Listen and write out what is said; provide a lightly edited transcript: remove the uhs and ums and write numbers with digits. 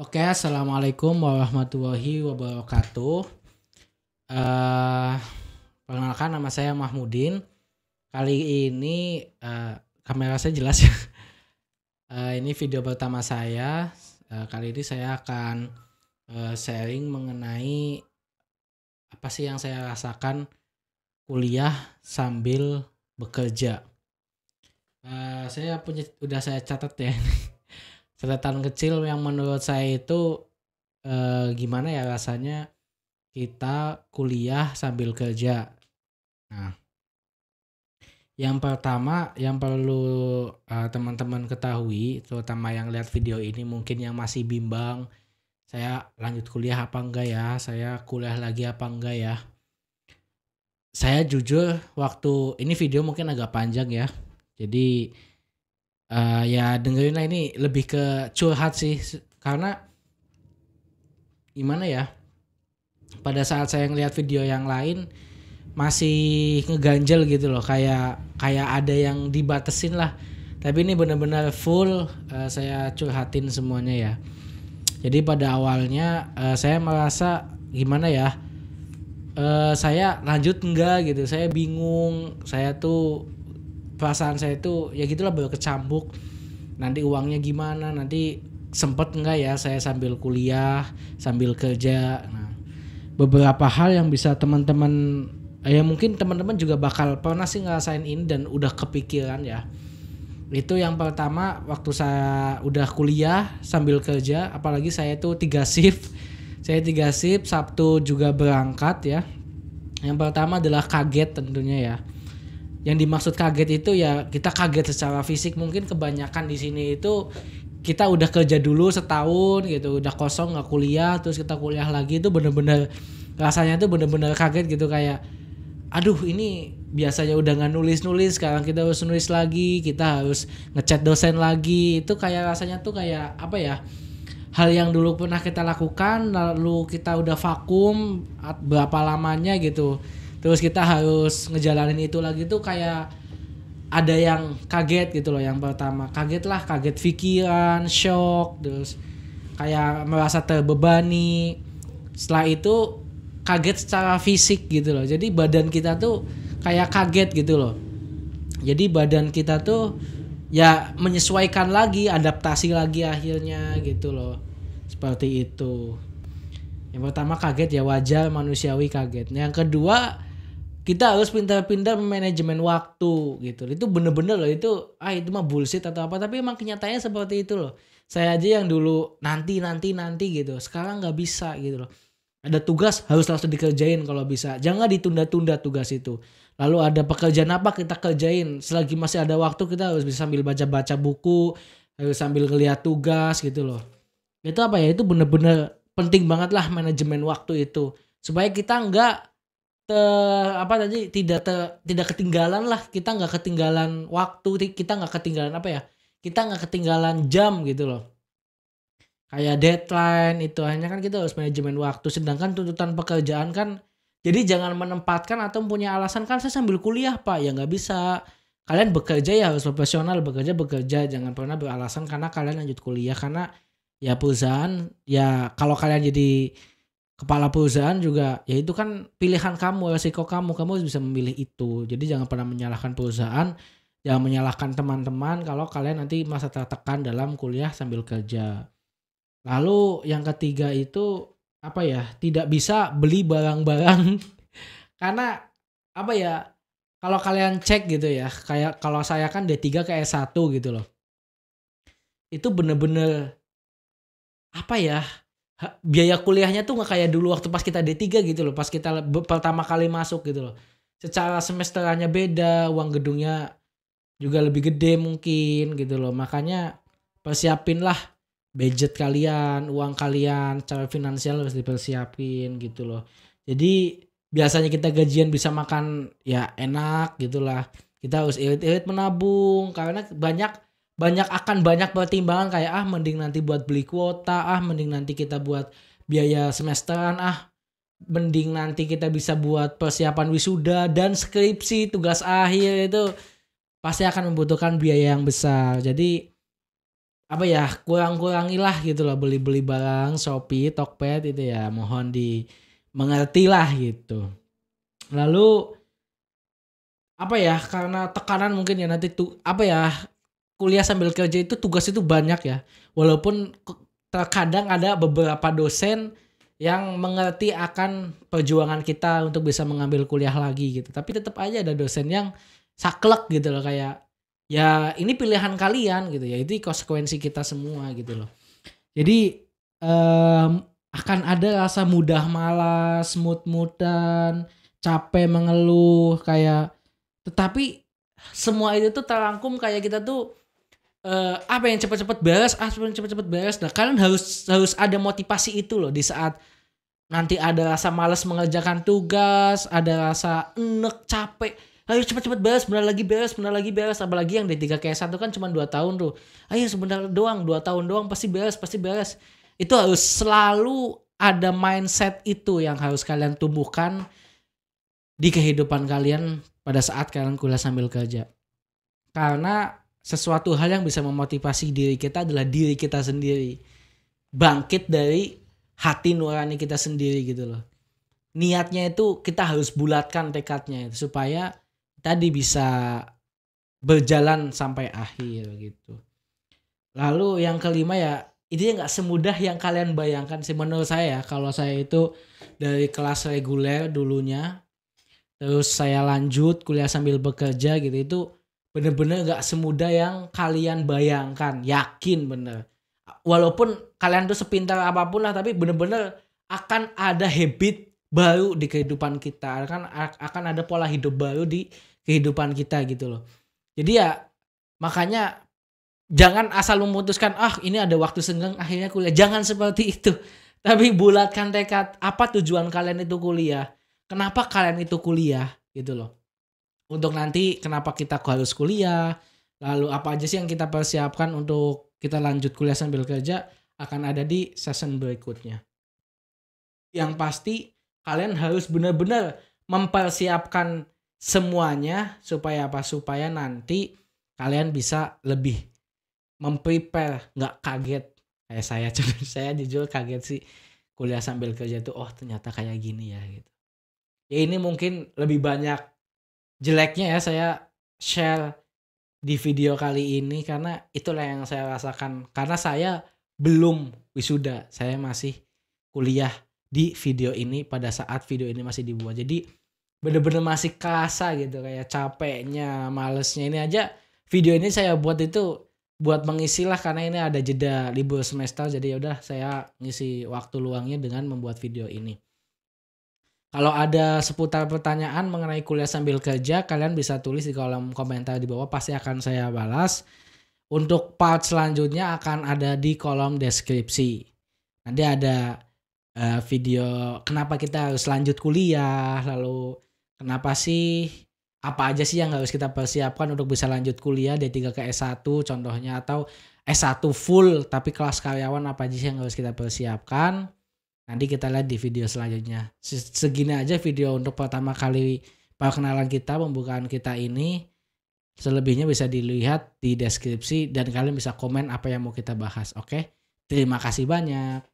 Oke, assalamualaikum warahmatullahi wabarakatuh. Eh, Perkenalkan nama saya Mahmudin. Kali ini kamera saya jelas ya. Ini video pertama saya. Kali ini saya akan sharing mengenai apa sih yang saya rasakan kuliah sambil bekerja. Saya catat ya. Catatan kecil yang menurut saya itu gimana ya rasanya kita kuliah sambil kerja. Nah, yang pertama yang perlu teman-teman ketahui, terutama yang lihat video ini mungkin yang masih bimbang, saya lanjut kuliah apa enggak ya, saya kuliah lagi apa enggak ya. Saya jujur waktu ini video mungkin agak panjang ya, jadi ya dengerin lah, ini lebih ke curhat sih, karena gimana ya, pada saat saya ngeliat video yang lain masih ngeganjel gitu loh, kayak ada yang dibatesin lah, tapi ini benar-benar full saya curhatin semuanya ya. Jadi pada awalnya saya merasa gimana ya, saya lanjut enggak gitu, saya bingung, saya tuh perasaan saya tuh ya gitulah, baru kecambuk, nanti uangnya gimana, nanti sempet enggak ya saya sambil kuliah sambil kerja. Nah, beberapa hal yang bisa teman-teman ya mungkin teman-teman juga bakal pernah sih ngerasain ini dan udah kepikiran ya. Itu yang pertama, waktu saya udah kuliah sambil kerja, apalagi saya tuh 3 shift. Saya 3 shift, Sabtu juga berangkat ya. Yang pertama adalah kaget tentunya ya. Yang dimaksud kaget itu ya kita kaget secara fisik, mungkin kebanyakan di sini itu kita udah kerja dulu setahun gitu, udah kosong nggak kuliah, terus kita kuliah lagi, itu bener-bener rasanya tuh bener-bener kaget gitu, kayak aduh ini biasanya udah nggak nulis-nulis, sekarang kita harus nulis lagi, kita harus ngechat dosen lagi. Itu kayak rasanya tuh kayak apa ya, hal yang dulu pernah kita lakukan lalu kita udah vakum berapa lamanya gitu, terus kita harus ngejalanin itu lagi, tuh kayak ada yang kaget gitu loh. Yang pertama kaget lah, kaget pikiran, shock, terus kayak merasa terbebani. Setelah itu kaget secara fisik gitu loh, jadi badan kita tuh kayak kaget gitu loh. Jadi badan kita tuh ya menyesuaikan lagi, adaptasi lagi akhirnya gitu loh, seperti itu. Yang pertama kaget ya, wajar, manusiawi kaget. Yang kedua, kita harus pintar-pintar manajemen waktu gitu. Itu bener-bener loh, itu mah bullshit atau apa, tapi emang kenyataannya seperti itu loh. Saya aja yang dulu nanti gitu, sekarang nggak bisa gitu loh. Ada tugas harus langsung dikerjain kalau bisa, jangan ditunda-tunda tugas itu. Lalu ada pekerjaan apa kita kerjain, selagi masih ada waktu kita harus bisa sambil baca-baca buku, harus sambil ngeliat tugas gitu loh. Itu apa ya, itu bener-bener penting banget lah manajemen waktu itu, supaya kita nggak tidak ketinggalan lah, kita nggak ketinggalan waktu, kita nggak ketinggalan apa ya, kita nggak ketinggalan jam gitu loh, kayak deadline. Itu hanya kan kita harus manajemen waktu, sedangkan tuntutan pekerjaan kan, jadi jangan menempatkan atau punya alasan kan saya sambil kuliah pak, ya nggak bisa. Kalian bekerja ya harus profesional, bekerja, jangan pernah beralasan karena kalian lanjut kuliah, karena ya perusahaan ya, kalau kalian jadi kepala perusahaan juga ya itu kan pilihan kamu, resiko kamu harus bisa memilih itu. Jadi jangan pernah menyalahkan perusahaan, jangan menyalahkan teman-teman kalau kalian nanti masa tertekan dalam kuliah sambil kerja. Lalu yang ketiga itu apa ya, tidak bisa beli barang-barang karena apa ya, kalau kalian cek gitu ya, kayak kalau saya kan D3 ke S1 gitu loh, itu bener-bener apa ya, biaya kuliahnya tuh nggak kayak dulu waktu pas kita D3 gitu loh, pas kita pertama kali masuk gitu loh. Secara semesterannya beda, uang gedungnya juga lebih gede mungkin gitu loh. Makanya persiapin lah budget kalian, uang kalian, cara finansial harus dipersiapin gitu loh. Jadi biasanya kita gajian bisa makan ya enak gitulah. Kita harus irit-irit menabung, karena banyak pertimbangan, kayak mending nanti buat beli kuota, mending nanti kita buat biaya semesteran, mending nanti kita bisa buat persiapan wisuda dan skripsi, tugas akhir, itu pasti akan membutuhkan biaya yang besar. Jadi apa ya, kurang-kurangilah gitu loh beli-beli barang Shopee, Tokped itu ya, mohon dimengertilah gitu. Lalu apa ya, karena tekanan mungkin ya nanti tuh apa ya, kuliah sambil kerja itu tugas itu banyak ya. Walaupun terkadang ada beberapa dosen yang mengerti akan perjuangan kita untuk bisa mengambil kuliah lagi gitu. Tapi tetap aja ada dosen yang saklek gitu loh, kayak ya ini pilihan kalian gitu ya. Itu konsekuensi kita semua gitu loh. Jadi akan ada rasa mudah malas, mut-mutan, capek, mengeluh kayak, tetapi semua itu tuh terangkum kayak kita tuh apa yang cepet-cepet beres, cepet-cepet beres. Nah, kalian harus ada motivasi itu loh di saat nanti ada rasa malas mengerjakan tugas, ada rasa enek, capek. Ayo cepet-cepet beres, benar lagi beres, benar lagi beres. Apalagi yang D3 KS1 kan cuma 2 tahun tuh. Ayo sebentar doang, 2 tahun doang pasti beres, pasti beres. Itu harus selalu ada mindset itu yang harus kalian tumbuhkan di kehidupan kalian pada saat kalian kuliah sambil kerja. Karena sesuatu hal yang bisa memotivasi diri kita adalah diri kita sendiri. Bangkit dari hati nurani kita sendiri gitu loh. Niatnya itu kita harus bulatkan tekadnya itu supaya tadi bisa berjalan sampai akhir gitu. Lalu yang kelima ya, ini nggak semudah yang kalian bayangkan sih menurut saya. Kalau saya itu dari kelas reguler dulunya, terus saya lanjut kuliah sambil bekerja gitu, itu bener-bener gak semudah yang kalian bayangkan. Yakin bener. Walaupun kalian tuh sepintar apapun lah, tapi bener-bener akan ada habit baru di kehidupan kita. Akan ada pola hidup baru di kehidupan kita gitu loh. Jadi ya makanya jangan asal memutuskan ini ada waktu senggang akhirnya kuliah. Jangan seperti itu. Tapi bulatkan tekad, apa tujuan kalian itu kuliah? Kenapa kalian itu kuliah gitu loh. Untuk nanti kenapa kita harus kuliah, lalu apa aja sih yang kita persiapkan untuk kita lanjut kuliah sambil kerja, akan ada di season berikutnya. Yang pasti kalian harus benar-benar mempersiapkan semuanya supaya apa? Supaya nanti kalian bisa lebih memprepare, nggak kaget kayak saya. Saya jujur kaget sih kuliah sambil kerja itu, ternyata kayak gini ya gitu. Ya ini mungkin lebih banyak jeleknya ya saya share di video kali ini, karena itulah yang saya rasakan. Karena saya belum wisuda, saya masih kuliah di video ini pada saat video ini masih dibuat. Jadi bener-bener masih kerasa gitu kayak capeknya, malesnya. Ini aja video ini saya buat itu buat mengisi lah, karena ini ada jeda libur semester. Jadi yaudah saya ngisi waktu luangnya dengan membuat video ini. Kalau ada seputar pertanyaan mengenai kuliah sambil kerja, kalian bisa tulis di kolom komentar di bawah, pasti akan saya balas. Untuk part selanjutnya akan ada di kolom deskripsi. Nanti ada video kenapa kita harus lanjut kuliah, lalu kenapa sih, apa aja sih yang harus kita persiapkan untuk bisa lanjut kuliah D3 ke S1 contohnya, atau S1 full tapi kelas karyawan, apa aja sih yang harus kita persiapkan. Nanti kita lihat di video selanjutnya. Segini aja video untuk pertama kali perkenalan kita, pembukaan kita ini. Selebihnya bisa dilihat di deskripsi dan kalian bisa komen apa yang mau kita bahas. Oke? Terima kasih banyak.